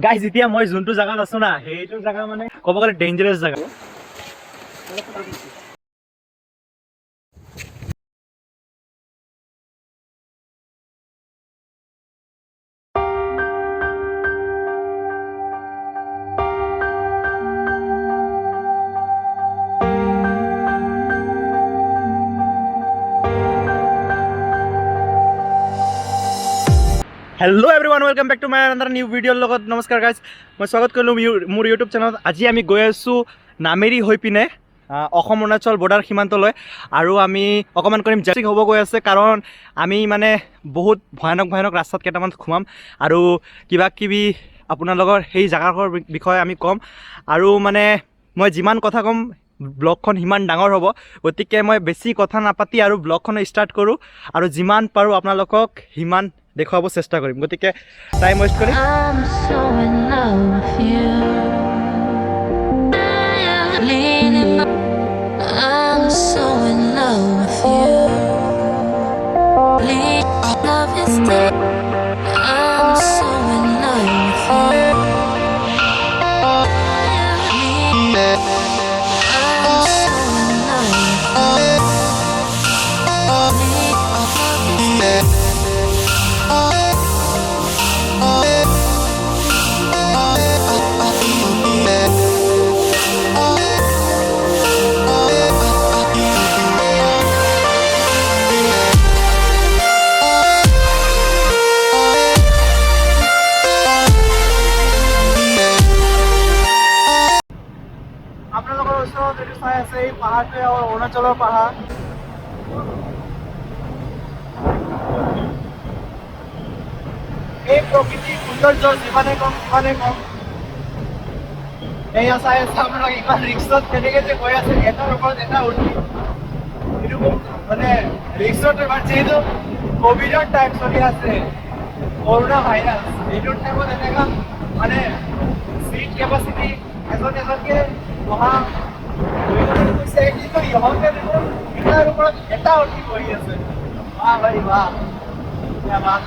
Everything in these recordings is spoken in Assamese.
গাইজ এতিয়া মই যোনটো জাগাত আছো না সেইটো জাগা মানে ক'ব গ'লে ডেঞ্জাৰাছ জাগা। Hello' everyone, welcome back to my another new ভিডিঅ'ৰ লগত। নমস্কাৰ গাইজ, মই স্বাগত কৰিলোঁ মোৰ ইউটিউব চেনেলত। আজি আমি গৈ আছোঁ নামেৰি হৈ পিনে অসম অৰুণাচল বৰ্ডাৰ সীমান্তলৈ, আৰু আমি অকণমান কৰিম জাৰ্চিং হ'ব গৈ আছে, কাৰণ আমি মানে বহুত ভয়ানক ৰাস্তাত কেইটামান সোমাম আৰু কিবা কিবি আপোনালোকৰ সেই জেগাৰ বিষয়ে আমি ক'ম। আৰু মানে মই যিমান কথা ক'ম ব্লগখন সিমান ডাঙৰ হ'ব, গতিকে মই বেছি কথা নাপাতি আৰু ব্লগখন ষ্টাৰ্ট কৰোঁ, আৰু যিমান পাৰোঁ আপোনালোকক সিমান দেখুৱাব চেষ্টা কৰিম। গতিকে টাইম ৱেষ্ট কৰি আপোনালোকৰ ওচৰত এইটো চাই আছে, এই পাহাৰটোৱে অৰুণাচলৰ পাহাৰ। এই প্ৰকৃতিৰ সৌন্দৰ্য যিমানে কম সিমানে কম। এয়া চাই আছে আপোনালোক ইমান ৰিক্সত কেনেকৈ যে গৈ আছে, এটাৰ ওপৰত এটা উঠি। এইটো মানে ৰিক্সত এবাৰ যিহেতু ক'ভিডৰ টাইম চলি আছে, কৰোণা ভাইৰাছ, এইটোৰ টাইমত এনেকুৱা মানে চিট কেপাচিটি এজনকৈ বহা কৈছে, কিন্তু ইহঁতে দেখোন এটাৰ ওপৰত এটা উঠি বহি আছে। বাহ ভাই বাহ, বাহ।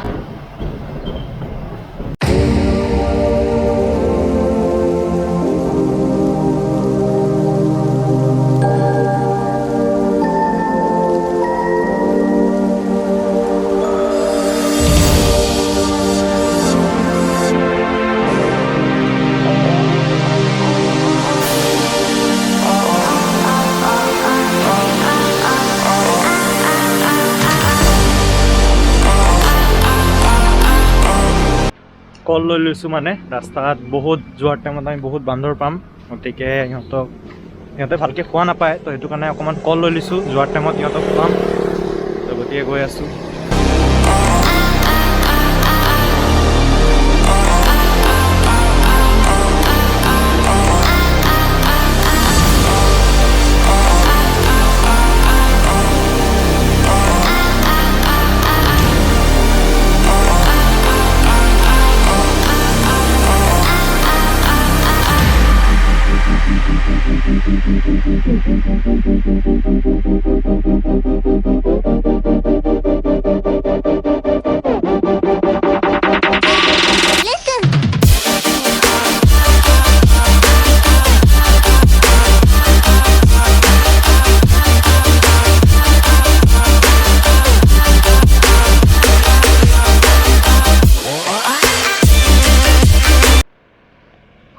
কল লৈ লৈছোঁ, মানে ৰাস্তাত বহুত যোৱাৰ টাইমত আমি বহুত বান্দৰ পাম, গতিকে সিহঁতে ভালকৈ খোৱা নাপায়, তো সেইটো কাৰণে অকণমান কল লৈ লৈছোঁ, যোৱাৰ টাইমত সিহঁতক খুৱাম। তো গতিকে গৈ আছোঁ।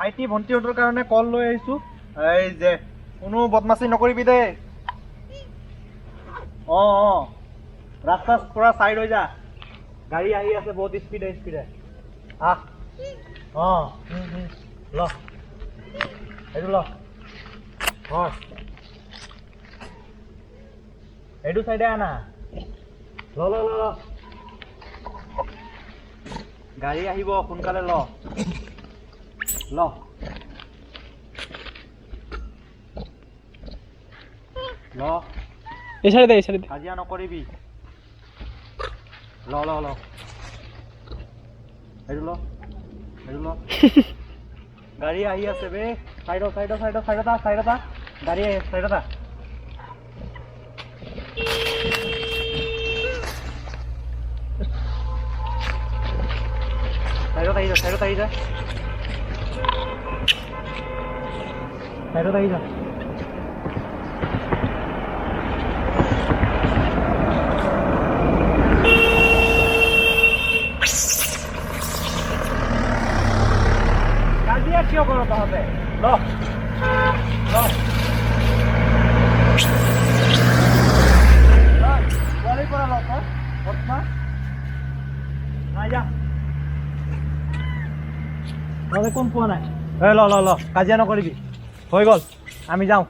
ভাইটি ভণ্টিহঁতৰ কাৰণে কল লৈ আহিছোঁ। এই যে কোনো বদমাচি নকৰিবি দেই। ৰাস্তাৰ পৰা চাইড হৈ যা, গাড়ী আহি আছে বহুত স্পীডে আহ। ল এইটো ল, এইটো চাইডে আনা। ল গাড়ী আহিব, সোনকালে ল। এই চাইডে কাজিয়া নকৰিবি। ল এইটো ল গাড়ী আহি আছে বে, চাইডত গাড়ী আহি আছে, চাইডত আহি যা। সাইডত আহি যা কাজিয়া কিয় কৰ তহঁতে ল পোৱালিৰ পৰা ল তই বৰ্তমা যা তহঁতে কোন পোৱা নাই ল ল ল কাজিয়া নকৰিবি হৈ গ'ল আমি যাওঁ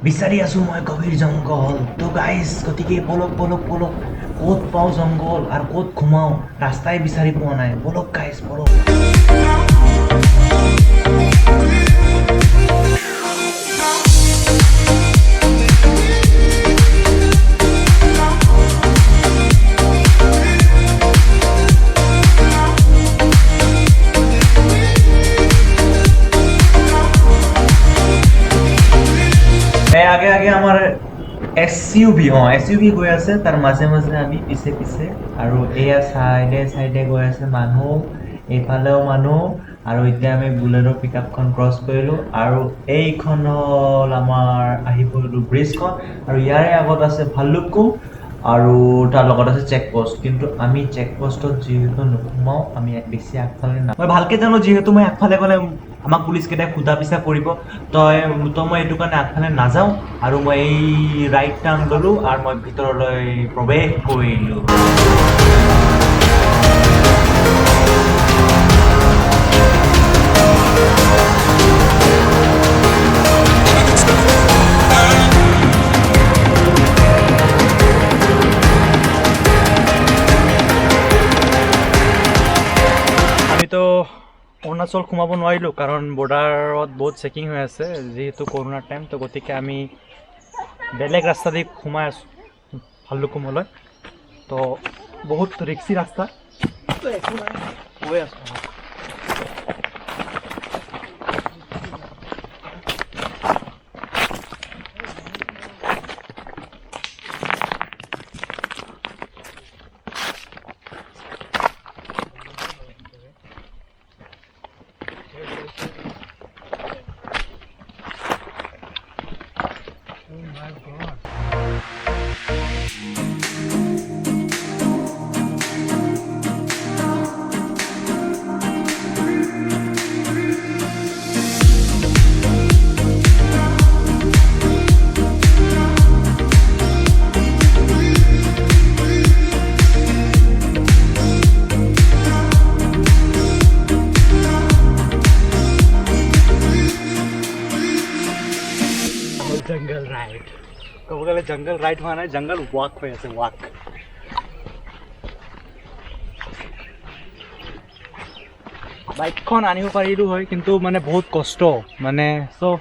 বিচাৰি আছো মই গভীৰ জংঘল তো গাইজ গতিকে বলক বলক বলক ক'ত পাওঁ জংঘল আৰু ক'ত ঘুমাওঁ ৰাস্তাই বিচাৰি পোৱা নাই বলক গাইজ বলক আগে আগে আমাৰ এসইউভি এসইউভি গৈ আছে তাৰ মাজে মাজে আমি পিছে পিছে আৰু এয়া সাইডে গৈ আছে মানুহ এইফালেও মানুহ আৰু এতিয়া আমি বুলেৰো পিকআপখন ক্ৰছ কৰিলোঁ আৰু এইখন হ'ল আমাৰ আহিবলগীয়া ব্ৰিজখন আৰু ইয়াৰে আগত আছে ভালুকপুং আৰু তাৰ লগত আছে চেকপোষ্ট কিন্তু আমি চেকপোষ্টত যিহেতু নোসোমাওঁ আমি বেছি আগফালে না মই ভালকৈ জানো যিহেতু মই আগফালে গ'লে আমাক পুলিচকেইটাই সোধা পিছা কৰিব তই মই এইটো কাৰণে আগফালে নাযাওঁ আৰু মই এই ৰাইট টাৰ্ণ ল'লোঁ আৰু মই ভিতৰলৈ প্ৰৱেশ কৰিলোঁ আমিতো অৰুণাচল সোমাব নোৱাৰিলোঁ কাৰণ বৰ্ডাৰত বহুত চেকিং হৈ আছে যিহেতু কৰোণাৰ টাইম তো গতিকে আমি বেলেগ ৰাস্তা দি সোমাই আছোঁ ভালুকপুঙলৈ তো বহুত ৰিক্সি ৰাস্তা গৈ আছোঁ জংগল ৰাইড ক'ব গ'লে জংগল ৰাইড হোৱা নাই জংগল ৱাক হৈ আছে ৱাক বাইকখন আনিব পাৰিলোঁ হয় কিন্তু মানে বহুত কষ্ট মানে চ'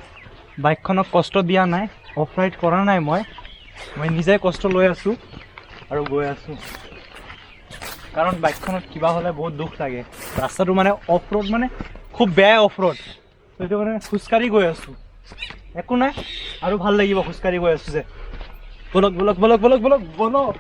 বাইকখনক কষ্ট দিয়া নাই অফ ৰাইড কৰা নাই মই নিজে কষ্ট লৈ আছোঁ আৰু গৈ আছোঁ কাৰণ বাইকখনত কিবা হ'লে বহুত দুখ লাগে ৰাস্তাটো মানে অফ ৰোড মানে খুব বেয়া অফ ৰোড সেইটো মানে খোজকাঢ়ি গৈ আছোঁ একো নাই আৰু ভাল লাগিব খোজকাঢ়ি গৈ আছোঁ যে বলক বলক বলক বলক বলক বলক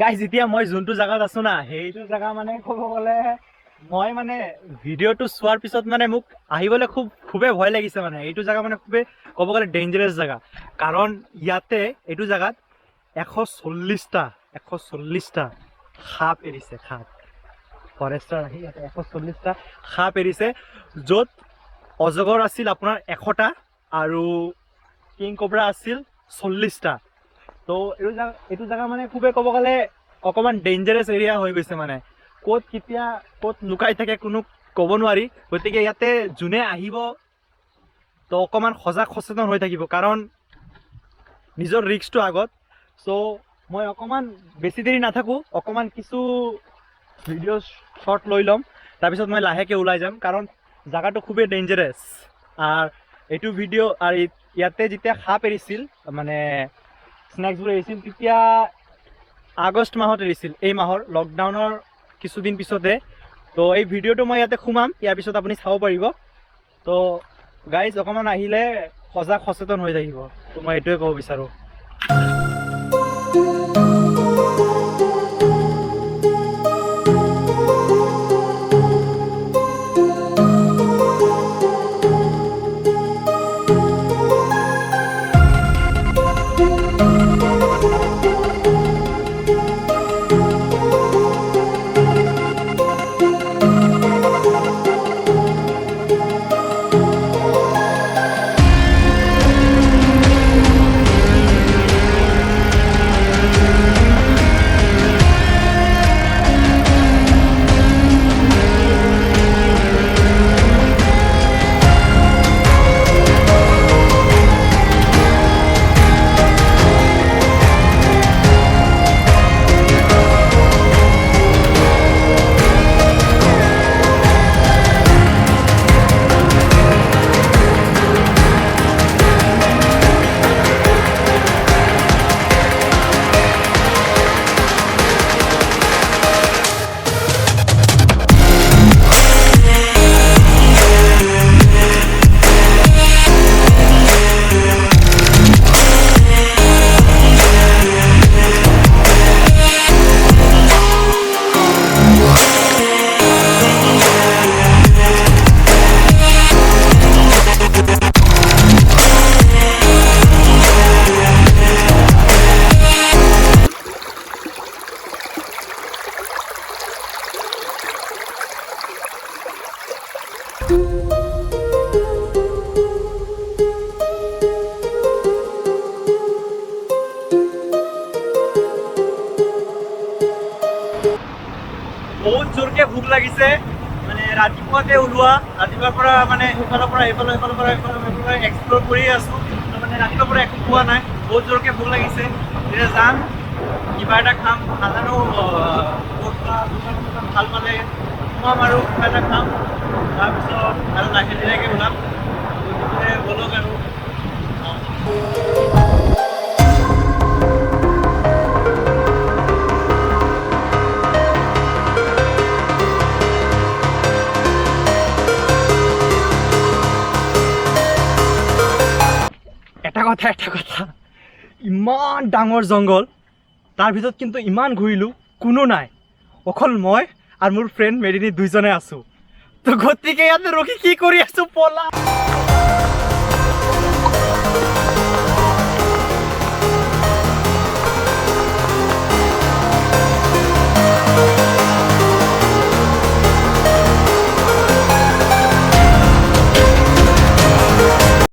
গাইজ এতিয়া মই যোনটো জাগাত আছো না সেইটো জাগা মানে ক'ব গ'লে মই মানে ভিডিঅ'টো চোৱাৰ পিছত মানে মোক আহিবলৈ খুবেই ভয় লাগিছে মানে এইটো জাগা মানে খুবেই ক'ব গ'লে ডেঞ্জাৰাছ জাগা কাৰণ ইয়াতে এইটো জাগাত 140টা সাপ এৰিছে সাপ ফৰেষ্টাৰ আহি ইয়াতে 140টা সাপ এৰিছে য'ত অজগৰ আছিল আপোনাৰ 100টা আৰু কিং কোব্ৰা আছিল 40টা তো এইটো জাগা মানে খুবেই ক'ব গ'লে অকণমান ডেঞ্জাৰাছ এৰিয়া হৈ গৈছে মানে ক'ত কেতিয়া ক'ত লুকাই থাকে কোনো ক'ব নোৱাৰি গতিকে ইয়াতে যোনে আহিব তো অকণমান সজাগ সচেতন হৈ থাকিব কাৰণ নিজৰ ৰিস্কটো আগত চ' মই অকণমান বেছি দেৰি নাথাকোঁ অকণমান কিছু ভিডিঅ' শ্বৰ্ট লৈ ল'ম তাৰপিছত মই লাহেকৈ ওলাই যাম কাৰণ জাগাটো খুবেই ডেঞ্জাৰাছ আৰু এইটো ভিডিঅ' আৰু ইয়াতে যেতিয়া সাপ এৰিছিল মানে স্নেক্সবোৰ এৰিছিল তেতিয়া আগষ্ট মাহত এৰিছিল এই মাহৰ লকডাউনৰ কিছুদিন পিছতে তো এই ভিডিঅ'টো মই ইয়াতে সোমাম ইয়াৰ পিছত আপুনি চাব পাৰিব তো গাইজ অকণমান আহিলে সজাগ সচেতন হৈ থাকিব তো মই এইটোৱে ক'ব বিচাৰোঁ বহুত জোৰকে ভোক লাগিছে মানে ৰাতিপুৱাতে ওলোৱা ৰাতিপুৱাৰ পৰা মানে সেইফালৰ পৰা এইফালৰ পৰা এক্সপ্ল'ৰ কৰি আছোঁ মানে ৰাতিপুৱাৰ পৰা একো খোৱা নাই বহুত জোৰকে ভোক লাগিছে এতিয়া যাম কিবা এটা খাম নাজানো ভাল পালে সোমাম আৰু কিবা এটা খাম তাৰপিছত আৰু লাহে ধীৰেকৈ ওলাম ব'লক আৰু এটা কথা ইমান ডাঙৰ জংঘল তাৰ ভিতৰত কিন্তু ইমান ঘূৰিলোঁ কোনো নাই অকল মই আৰু মোৰ ফ্ৰেণ্ড মেৰিনী দুইজনে আছোঁ তো গতিকে ইয়াতে ৰখি কি কৰি আছোঁ পলা